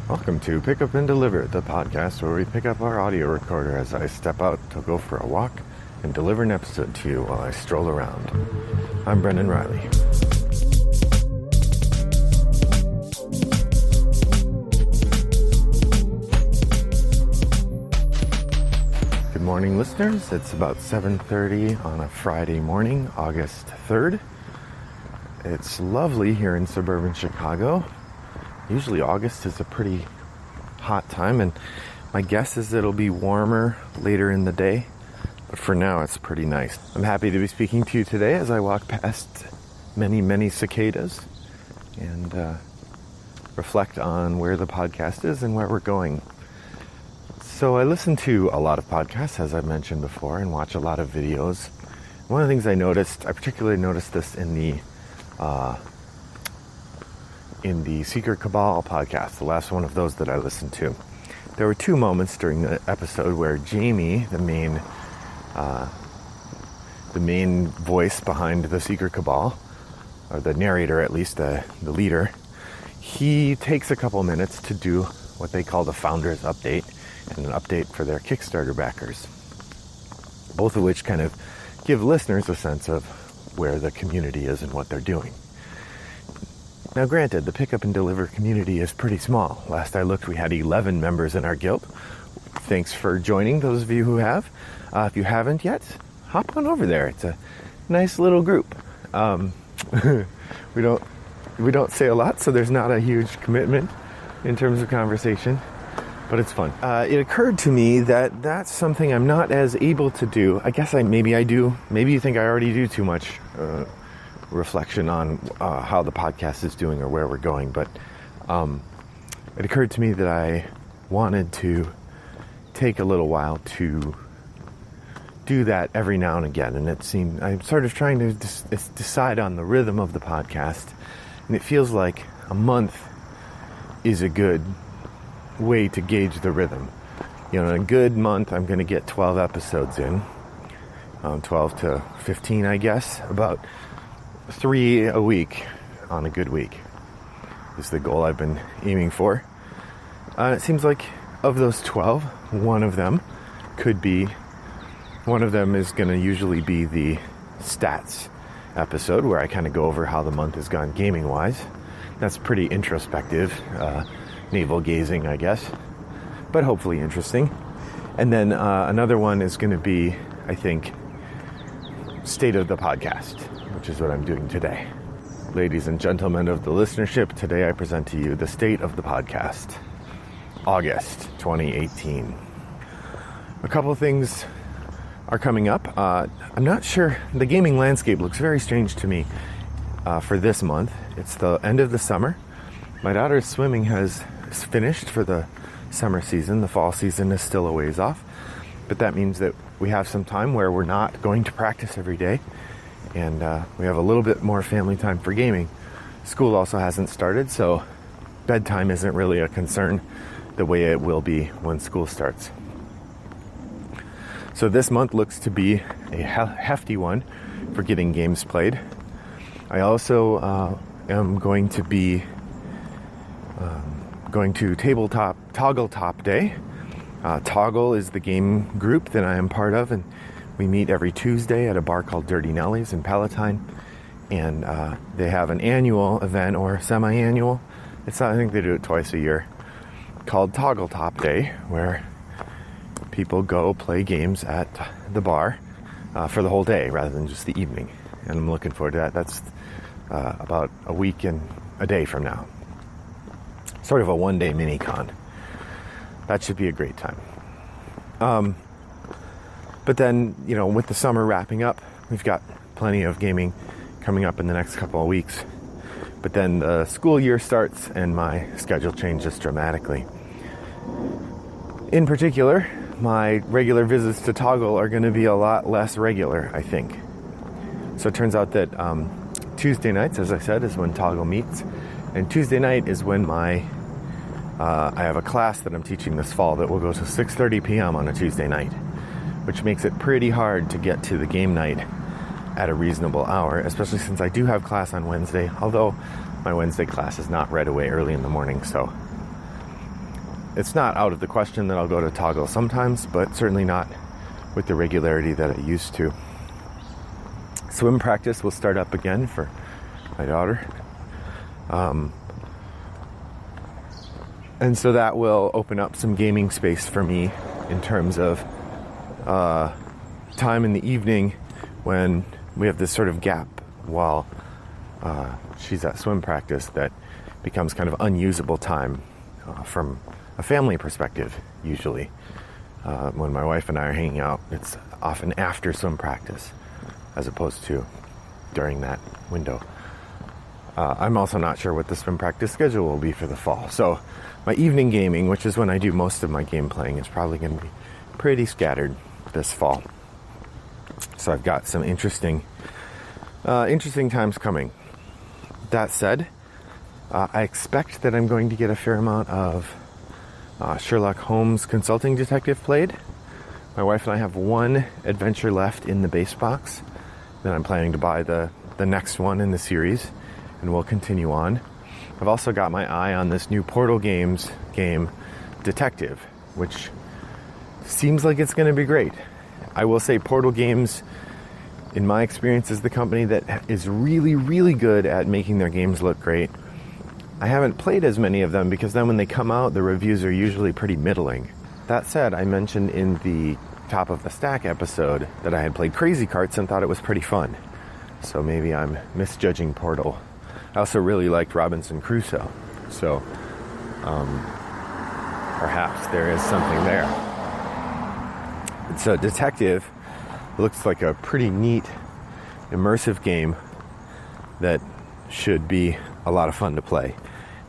Welcome to Pick Up and Deliver, the podcast where we pick up our audio recorder as I step out to go for a walk and deliver an episode to you while I stroll around. I'm Brendan Riley. Good morning, listeners. It's about 7:30 on a Friday morning, August 3rd. It's lovely here in suburban Chicago. Usually August is a pretty hot time, and my guess is it'll be warmer later in the day, but for now it's pretty nice. I'm happy to be speaking to you today as I walk past many cicadas and reflect on where the podcast is and where we're going. So I listen to a lot of podcasts, as I mentioned before, and watch a lot of videos. One of the things I particularly noticed this in the Secret Cabal podcast, the last one of those that I listened to. There were two moments during the episode where Jamie, the main voice behind the Secret Cabal, or the narrator at least, the leader, he takes a couple minutes to do what they call the Founders Update and an update for their Kickstarter backers, both of which kind of give listeners a sense of where the community is and what they're doing. Now granted, the Pick Up and Deliver community is pretty small. Last I looked, we had 11 members in our guild. Thanks for joining, those of you who have. If you haven't yet, hop on over there. It's a nice little group. We don't say a lot, so there's not a huge commitment in terms of conversation, but it's fun. It occurred to me that that's something I'm not as able to do. I guess maybe I do. Maybe you think I already do too much reflection on how the podcast is doing or where we're going, but it occurred to me that I wanted to take a little while to do that every now and again, and I'm sort of trying to decide on the rhythm of the podcast, and it feels like a month is a good way to gauge the rhythm. You know, in a good month I'm going to get 12 episodes in, 12 to 15 I guess, about 3 a week on a good week is the goal I've been aiming for. It seems like of those 12, one of them is going to usually be the stats episode where I kind of go over how the month has gone gaming wise. That's pretty introspective, navel gazing I guess, but hopefully interesting. And then another one is going to be, I think, state of the podcast, which is what I'm doing today. Ladies and gentlemen of the listenership, today I present to you the state of the podcast, August 2018. A couple of things are coming up. I'm not sure, the gaming landscape looks very strange to me for this month. It's the end of the summer. My daughter's swimming has finished for the summer season. The fall season is still a ways off, but that means that we have some time where we're not going to practice every day, and we have a little bit more family time for gaming. School also hasn't started, so bedtime isn't really a concern the way it will be when school starts. So this month looks to be a hefty one for getting games played. I also am going to be going to Toggle Top Day. Toggle is the game group that I am part of, and we meet every Tuesday at a bar called Dirty Nelly's in Palatine, and they have an annual event or semi-annual. I think they do it twice a year, called Toggle Top Day, where people go play games at the bar for the whole day rather than just the evening, and I'm looking forward to that. That's about a week and a day from now. Sort of a one-day mini-con. That should be a great time. But then, you know, with the summer wrapping up, we've got plenty of gaming coming up in the next couple of weeks. But then the school year starts and my schedule changes dramatically. In particular, my regular visits to Toggle are going to be a lot less regular, I think. So it turns out that Tuesday nights, as I said, is when Toggle meets. And Tuesday night is when I have a class that I'm teaching this fall that will go to 6:30 p.m. on a Tuesday night, which makes it pretty hard to get to the game night at a reasonable hour, especially since I do have class on Wednesday, although my Wednesday class is not right away early in the morning, so it's not out of the question that I'll go to Toggle sometimes, but certainly not with the regularity that I used to. Swim practice will start up again for my daughter. And so that will open up some gaming space for me in terms of time in the evening when we have this sort of gap while she's at swim practice that becomes kind of unusable time from a family perspective, usually. When my wife and I are hanging out, it's often after swim practice as opposed to during that window. I'm also not sure what the swim practice schedule will be for the fall. So my evening gaming, which is when I do most of my game playing, is probably going to be pretty scattered this fall. So I've got some interesting times coming. That said, I expect that I'm going to get a fair amount of Sherlock Holmes Consulting Detective played. My wife and I have one adventure left in the base box. Then I'm planning to buy the next one in the series, and we'll continue on. I've also got my eye on this new Portal Games game, Detective, which seems like it's going to be great. I will say Portal Games, in my experience, is the company that is really, really good at making their games look great. I haven't played as many of them because then when they come out, the reviews are usually pretty middling. That said, I mentioned in the Top of the Stack episode that I had played Crazy Carts and thought it was pretty fun. So maybe I'm misjudging Portal. I also really liked Robinson Crusoe. So perhaps there is something there. So Detective looks like a pretty neat, immersive game that should be a lot of fun to play.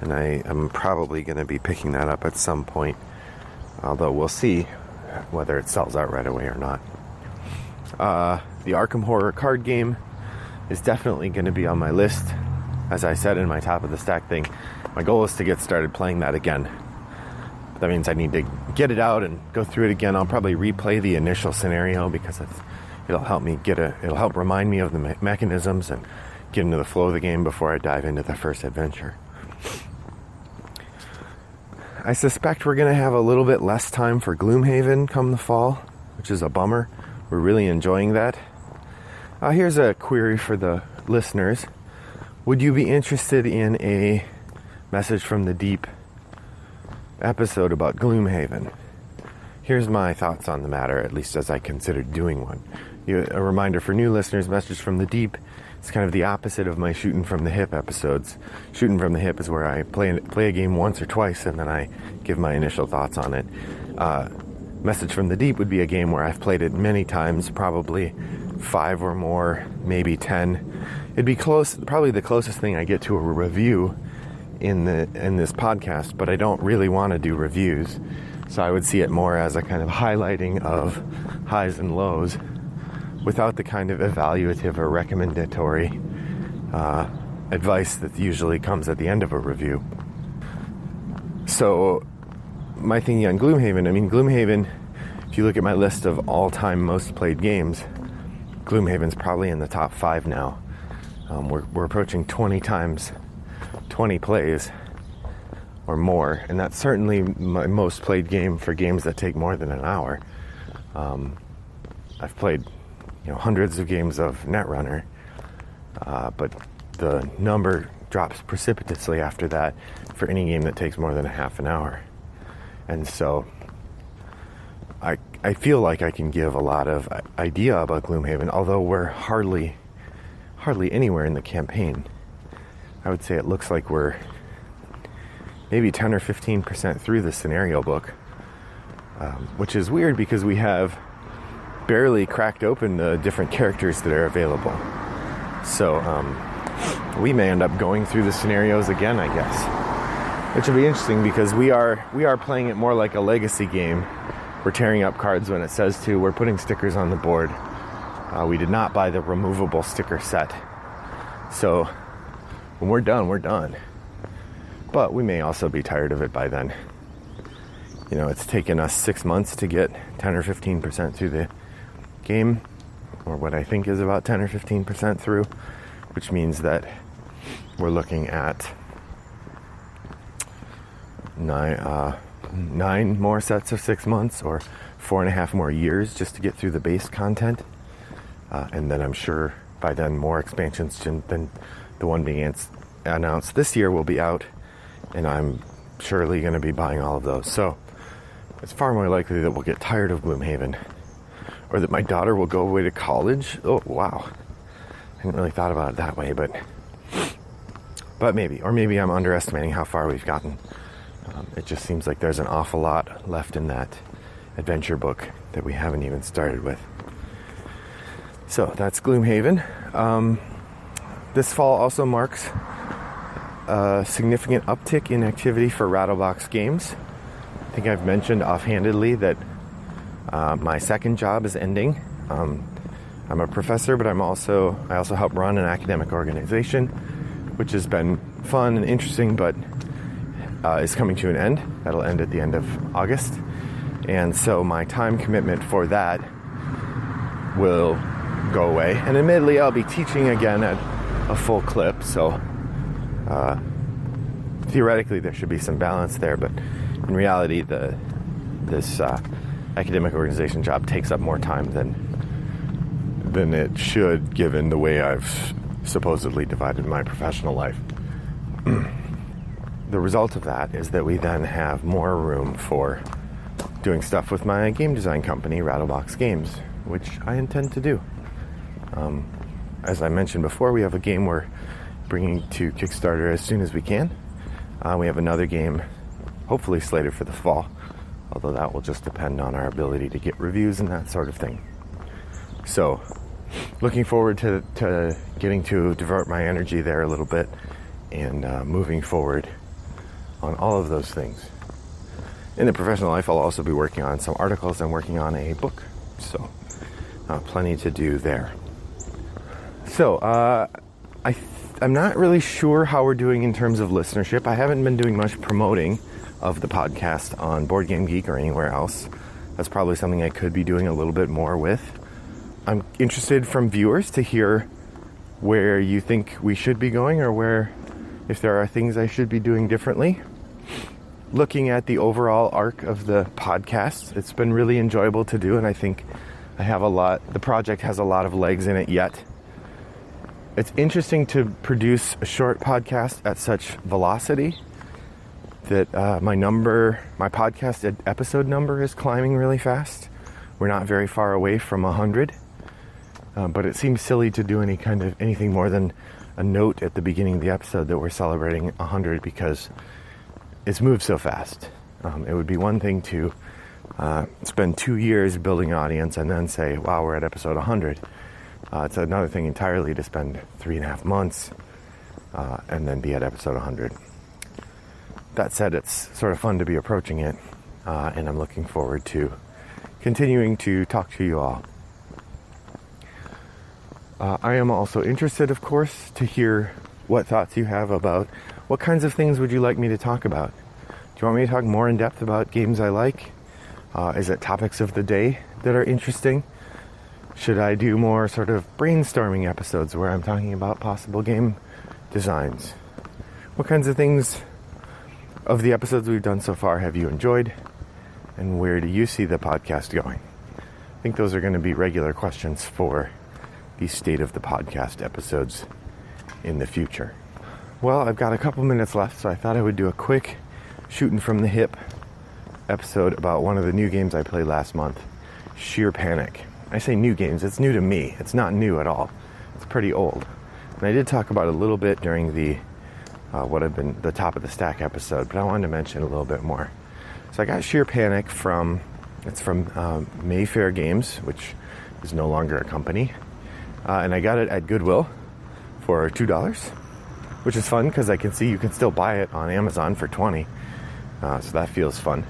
And I am probably going to be picking that up at some point. Although we'll see whether it sells out right away or not. The Arkham Horror card game is definitely going to be on my list. As I said in my Top of the Stack thing, my goal is to get started playing that again. That means I need to get it out and go through it again. I'll probably replay the initial scenario because it'll help remind me of the mechanisms and get into the flow of the game before I dive into the first adventure. I suspect we're going to have a little bit less time for Gloomhaven come the fall, which is a bummer. We're really enjoying that. Here's a query for the listeners. Would you be interested in a Message from the Deep episode about Gloomhaven? Here's my thoughts on the matter, at least as I considered doing one. A reminder for new listeners, Message from the Deep is kind of the opposite of my Shooting from the Hip episodes. Shooting from the Hip is where I play a game once or twice and then I give my initial thoughts on it. Message from the Deep would be a game where I've played it many times, probably 5 or more, maybe 10. It'd be close, probably the closest thing I get to a review in this podcast, but I don't really want to do reviews. So I would see it more as a kind of highlighting of highs and lows without the kind of evaluative or recommendatory advice that usually comes at the end of a review. So my thinking on Gloomhaven, if you look at my list of all-time most played games, Gloomhaven's probably in the top 5 now. We're approaching 20 times 20 plays or more, and that's certainly my most played game for games that take more than an hour. I've played hundreds of games of Netrunner, but the number drops precipitously after that for any game that takes more than a half an hour. And so I feel like I can give a lot of idea about Gloomhaven, although we're hardly anywhere in the campaign. I would say it looks like we're maybe 10 or 15% through the scenario book, which is weird because we have barely cracked open the different characters that are available. So we may end up going through the scenarios again, I guess, which will be interesting because we are playing it more like a legacy game. We're tearing up cards when it says to. We're putting stickers on the board. We did not buy the removable sticker set. So when we're done, we're done. But we may also be tired of it by then. It's taken us 6 months to get 10 or 15% through the game, or what I think is about 10 or 15% through, which means that we're looking at 9 more sets of 6 months or 4.5 more years just to get through the base content. And then I'm sure by then more expansions than the one being announced this year will be out. And I'm surely going to be buying all of those. So it's far more likely that we'll get tired of Gloomhaven, or that my daughter will go away to college. Oh, wow. I hadn't really thought about it that way, but maybe. Or maybe I'm underestimating how far we've gotten. It just seems like there's an awful lot left in that adventure book that we haven't even started with. So that's Gloomhaven. This fall also marks a significant uptick in activity for Rattlebox Games. I think I've mentioned offhandedly that my second job is ending. I'm a professor, but I also help run an academic organization, which has been fun and interesting, but is coming to an end. That'll end at the end of August. And so my time commitment for that will go away. And admittedly, I'll be teaching again at a full clip, so theoretically there should be some balance there, but in reality this academic organization job takes up more time than it should, given the way I've supposedly divided my professional life. The result of that is that we then have more room for doing stuff with my game design company, Rattlebox Games, which I intend to do. As I mentioned before, we have a game we're bringing to Kickstarter as soon as we can. We have another game hopefully slated for the fall, although that will just depend on our ability to get reviews and that sort of thing. So, looking forward to getting to divert my energy there a little bit and moving forward on all of those things. In the professional life, I'll also be working on some articles and working on a book, so plenty to do there. So, I'm not really sure how we're doing in terms of listenership. I haven't been doing much promoting of the podcast on BoardGameGeek or anywhere else. That's probably something I could be doing a little bit more with. I'm interested from viewers to hear where you think we should be going, or if there are things I should be doing differently. Looking at the overall arc of the podcast, it's been really enjoyable to do, and I think the project has a lot of legs in it yet. It's interesting to produce a short podcast at such velocity that my podcast episode number is climbing really fast. We're not very far away from 100, but it seems silly to do anything more than a note at the beginning of the episode that we're celebrating 100 because it's moved so fast. It would be one thing to spend 2 years building an audience and then say, wow, we're at episode 100. It's another thing entirely to spend 3.5 months and then be at episode 100. That said, it's sort of fun to be approaching it, and I'm looking forward to continuing to talk to you all. I am also interested, of course, to hear what thoughts you have about what kinds of things would you like me to talk about. Do you want me to talk more in depth about games I like? Is it topics of the day that are interesting? Should I do more sort of brainstorming episodes where I'm talking about possible game designs? What kinds of things of the episodes we've done so far have you enjoyed? And where do you see the podcast going? I think those are going to be regular questions for the state of the podcast episodes in the future. Well, I've got a couple minutes left, so I thought I would do a quick shooting from the hip episode about one of the new games I played last month, Shear Panic. I say new games, it's new to me. It's not new at all. It's pretty old. And I did talk about it a little bit during the what have been the top of the stack episode, but I wanted to mention a little bit more. So I got Shear Panic from Mayfair Games, which is no longer a company. And I got it at Goodwill for $2, which is fun because I can see you can still buy it on Amazon for $20. So that feels fun.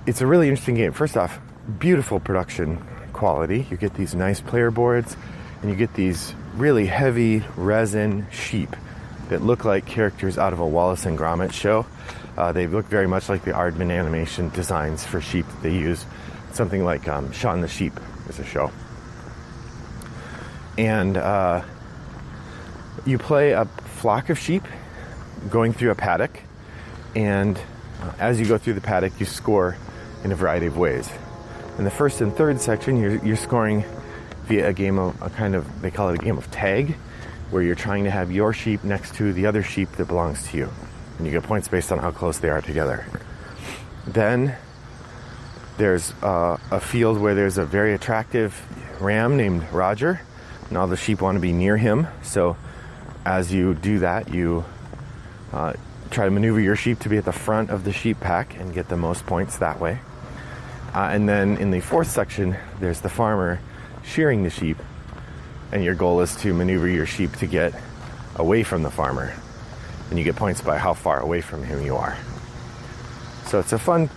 It's a really interesting game. First off, beautiful production quality. You get these nice player boards, and you get these really heavy resin sheep that look like characters out of a Wallace and Gromit show. They look very much like the Aardman animation designs for sheep that they use. Something like Shaun the Sheep is a show. And you play a flock of sheep going through a paddock, and as you go through the paddock, you score in a variety of ways. In the first and third section, you're scoring via a game of they call it a game of tag, where you're trying to have your sheep next to the other sheep that belongs to you. And you get points based on how close they are together. Then there's a field where there's a very attractive ram named Roger, and all the sheep want to be near him. So as you do that, you try to maneuver your sheep to be at the front of the sheep pack and get the most points that way. And then in the fourth section, there's the farmer shearing the sheep, and your goal is to maneuver your sheep to get away from the farmer, and you get points by how far away from him you are. So it's a fun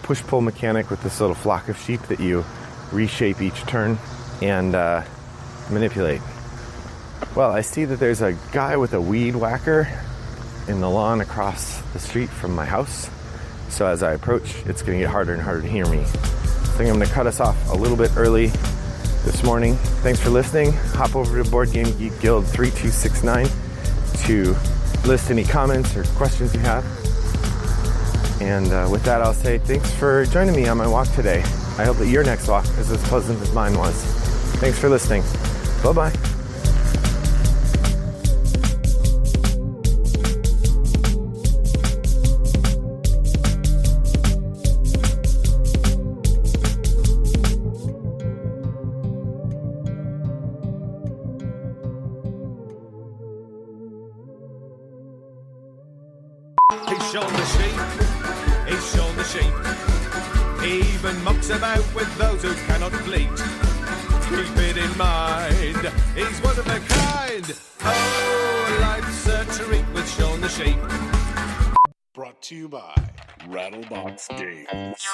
push-pull mechanic with this little flock of sheep that you reshape each turn and manipulate. Well, I see that there's a guy with a weed whacker in the lawn across the street from my house. So as I approach, it's going to get harder and harder to hear me. So I think I'm going to cut us off a little bit early this morning. Thanks for listening. Hop over to BoardGameGeek Guild 3269 to list any comments or questions you have. And with that, I'll say thanks for joining me on my walk today. I hope that your next walk is as pleasant as mine was. Thanks for listening. Bye-bye. He's shown the sheep, he's shown the sheep. He even mucks about with those who cannot bleat. Keep it in mind, he's one of a kind. Oh, life's a treat with Shaun the sheep. Brought to you by Rattlebox Games.